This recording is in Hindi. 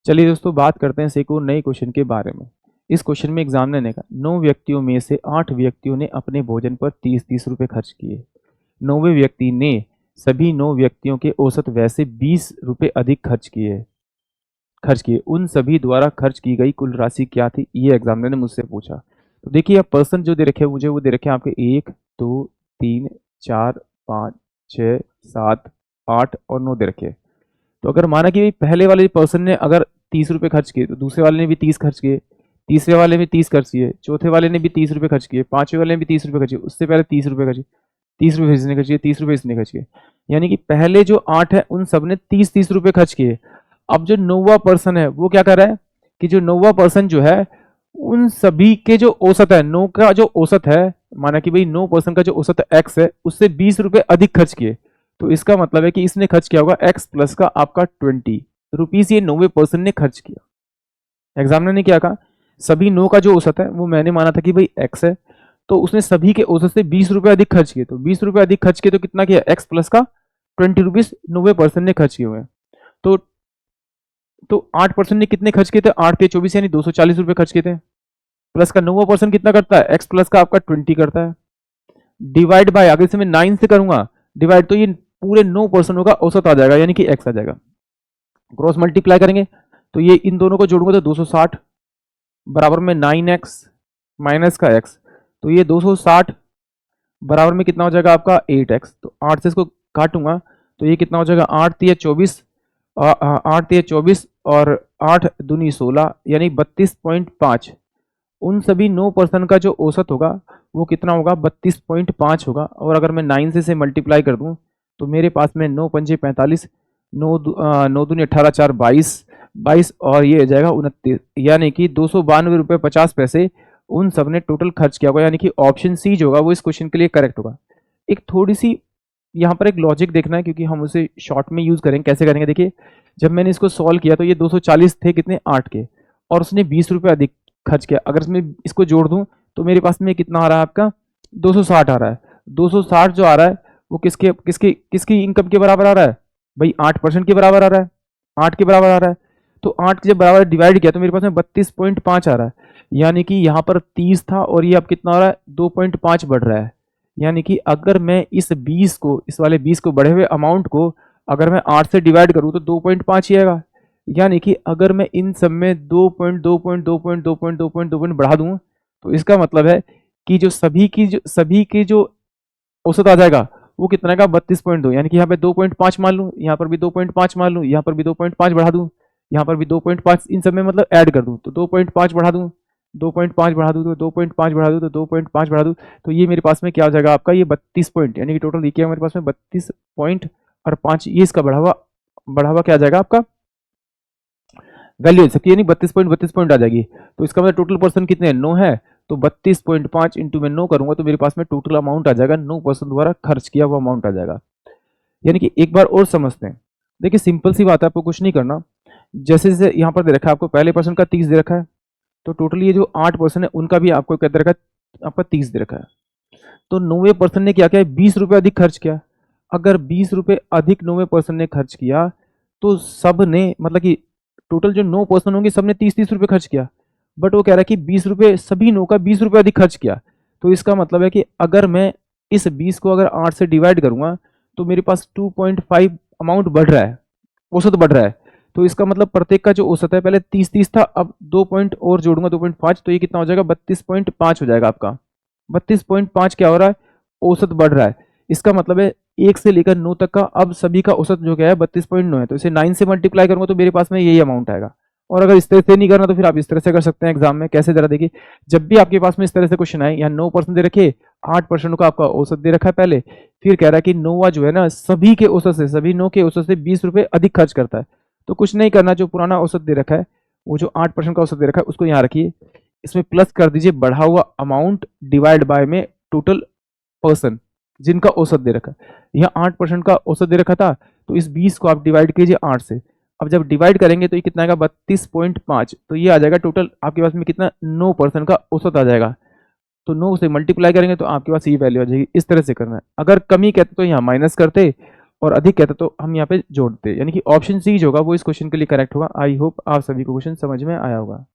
चलिए दोस्तों, बात करते हैं एक और नए क्वेश्चन के बारे में। इस क्वेश्चन में एग्जामिनर ने कहा 9 व्यक्तियों में से 8 व्यक्तियों ने अपने भोजन पर 30-30 रुपए खर्च किए। 9वें व्यक्ति ने सभी 9 व्यक्तियों के औसत वैसे 20 रुपए अधिक खर्च किए। उन सभी द्वारा खर्च की गई कुल राशि क्या थी, ये एग्जामिनर ने मुझसे पूछा। तो देखिए, अब पर्सन जो दे रखे हैं मुझे, वो दे रखे हैं आपके 1 2 3 4 5 6 7 8 और 9 दे रखे हैं। तो अगर माना कि पहले वाले पर्सन ने अगर 30 रुपए खर्च किए, तो दूसरे वाले ने भी 30 खर्च किए, तीसरे वाले ने 30 खर्च किए, चौथे वाले ने भी 30 रुपए खर्च किए, पांचवें वाले ने भी 30 रुपए खर्च किए, उससे पहले 30 रुपए खर्च किए, 30 रुपए इसने खर्च किए, 30 रुपए इसने खर्च किए। यानी कि पहले जो 8 है उन सब ने 30-30 रुपए खर्च किए। अब जो 9वां पर्सन है वो क्या कर रहा है कि जो 9वां पर्सन जो है उन सभी के जो औसत है, 9 का जो औसत है, माना कि भाई 9 पर्सन का जो औसत एक्स है उससे 20 रुपए अधिक खर्च किए। तो इसका मतलब है कि इसने खर्च किया होगा एक्स प्लस का आपका 20 रुपीज, ये 9वें पर्सन ने खर्च किया। एग्जामिनर ने क्या कहा, सभी 9 का जो औसत है वो मैंने माना था कि भाई एक्स है, तो उसने सभी के औसत से 20 रुपए अधिक खर्च किए। तो 20 रुपए अधिक खर्च किए तो कितना किया, एक्स प्लस का 20 रुपीज 9वें पर्सन ने खर्च किए हुए हैं। तो तो 8% ने कितने खर्च किए थे, 8 थे 24 यानी 240 रुपए खर्च किए थे। प्लस का 9वां पर्सन कितना करता है, एक्स प्लस का आपका 20 करता है, डिवाइड बाय, आगे से मैं 9 से करूंगा डिवाइड, तो ये पूरे 9 पर्सनों का औसत आ जाएगा यानी कि एक्स आ जाएगा। क्रॉस मल्टीप्लाई करेंगे तो ये इन दोनों को जोड़ूंगा तो 260 बराबर में 9x माइनस का x, तो ये 260 बराबर में कितना हो जाएगा आपका 8x। तो 8 से इसको काटूंगा तो ये कितना हो जाएगा, 8 तिया 24, 8 तिया 24 और 8 दूनी 16 यानी 32.5। उन सभी 9 पर्सन का औऔसत होगा वो कितना होगा, 32.5 होगा। और अगर मैं 9 से मल्टीप्लाई कर दूं तो मेरे पास में 9 पंजे 45, 9 दूनी 18, 4 22 और ये हो जाएगा 29, यानी कि 292 रुपये 50 पैसे उन सब ने टोटल खर्च किया होगा। यानी कि ऑप्शन सी जो होगा वो इस क्वेश्चन के लिए करेक्ट होगा। एक थोड़ी सी यहाँ पर एक लॉजिक देखना है क्योंकि हम उसे शॉर्ट में यूज करेंगे। कैसे करेंगे, देखिए, जब मैंने इसको सॉल्व किया तो ये 240 थे कितने, 8 के, और उसने 20 रुपये अधिक खर्च किया। अगर मैं इसको जोड़ दूं तो मेरे पास में कितना आ रहा है आपका, 260 आ रहा है। 260 जो आ रहा है वो किसके किसकी किसकी इनकम के बराबर आ रहा है, भाई 8% के बराबर आ रहा है, 8 के बराबर आ रहा है। तो 8 के जब बराबर डिवाइड किया तो मेरे पास में 32.5 आ रहा है। यानी कि यहाँ पर 30 था और ये अब कितना हो रहा है, 2.5 बढ़ रहा है। यानी कि अगर मैं इस 20 को, इस वाले 20 को बढ़े हुए अमाउंट को अगर मैं 8 से डिवाइड करूँ तो 2.5 ही आएगा। यानी कि अगर मैं इन सब में 2.2 बढ़ा दूं तो इसका मतलब है कि जो सभी की जो औसत आ जाएगा वो कितना का, 32.2। यानी कि यहाँ पे 2.5 मान लूँ, यहाँ पर भी 2.5 मान लूँ, यहाँ पर भी 2.5 बढ़ा दूँ, यहाँ पर भी 2.5, इन सब में मतलब ऐड कर दूँ तो 2.5 बढ़ा दूँ, 2.5 बढ़ा दूँ तो 2.5 बढ़ा दूँ तो 2.5 बढ़ा दूँ, तो ये मेरे पास में क्या हो जाएगा आपका, ये 32 पॉइंट, यानी कि टोटल ये क्या मेरे पास में 32 पॉइंट और 5, ये इसका बढ़ा हुआ क्या आ जाएगा आपका वैल्यू हो सकती है, यानी 32 पॉइंट आ जाएगी। तो इसका मतलब टोटल पर्सन कितने हैं, 9 है, तो 32.5 इंटू में 9 करूंगा तो मेरे पास में टोटल अमाउंट आ जाएगा, 9% द्वारा खर्च किया हुआ अमाउंट आ जाएगा। यानी कि एक बार और समझते हैं। देखिए, सिंपल सी बात है, आपको कुछ नहीं करना। जैसे जैसे यहाँ पर दे रखा है आपको, पहले पर्सन का 30 दे रखा है, तो टोटल ये जो 8 पर्सन है उनका भी आपको क्या दे रखा है, आपका 30 दे रखा है। तो 9वें पर्सन ने क्या किया, 20 रुपये अधिक खर्च किया। अगर 20 रुपये अधिक 9वें पर्सन ने खर्च किया तो सब ने, मतलब कि टोटल जो 9 पर्सन होंगे सब ने 30-30 रुपये खर्च किया। बट वो कह रहा है कि 20 रुपये, सभी 9 का 20 रुपये अधिक खर्च किया। तो इसका मतलब है कि अगर मैं इस 20 को अगर 8 से डिवाइड करूंगा तो मेरे पास 2.5 अमाउंट बढ़ रहा है, औसत बढ़ रहा है। तो इसका मतलब प्रत्येक का जो औसत है, पहले 30-30 था, अब 2 पॉइंट और जोड़ूंगा 2.5, तो ये कितना हो जाएगा, 32.5 हो जाएगा आपका। 32.5 क्या हो रहा है, औसत बढ़ रहा है। इसका मतलब है 1 से लेकर 9 तक का अब सभी का औसत जो क्या है 32.9 है। तो इसे 9 से मल्टीप्लाई करूंगा तो मेरे पास में यही अमाउंट आएगा। और अगर इस तरह से नहीं करना तो फिर आप इस तरह से कर सकते हैं एग्जाम में। कैसे, जरा देखिए, जब भी आपके पास में इस तरह से क्वेश्चन आए, यहाँ 9% दे रखे, 8% का आपका औसत दे रखा है पहले, फिर कह रहा है कि 9वां जो है ना सभी के औसत से, सभी 9 के औसत से 20 रुपये अधिक खर्च करता है। तो कुछ नहीं करना, जो पुराना औसत दे रखा है, वो जो 8% का औसत दे रखा है उसको यहाँ रखिए, इसमें प्लस कर दीजिए बढ़ा हुआ अमाउंट डिवाइड बाय में टोटल पर्सन जिनका औसत दे रखा है। यहाँ 8% का औसत दे रखा था, तो इस 20 को आप डिवाइड कीजिए 8 से। अब जब डिवाइड करेंगे तो ये कितना आएगा, 32.5, तो ये आ जाएगा टोटल आपके पास में कितना, 9% का औसत आ जाएगा। तो 9 से मल्टीप्लाई करेंगे तो आपके पास ये वैल्यू आ जाएगी। इस तरह से करना है। अगर कमी कहते तो यहाँ माइनस करते और अधिक कहता तो हम यहाँ पे जोड़ते, यानी कि ऑप्शन सी जो होगा वो इस क्वेश्चन के लिए करेक्ट होगा। आई होप आप सभी को क्वेश्चन समझ में आया होगा।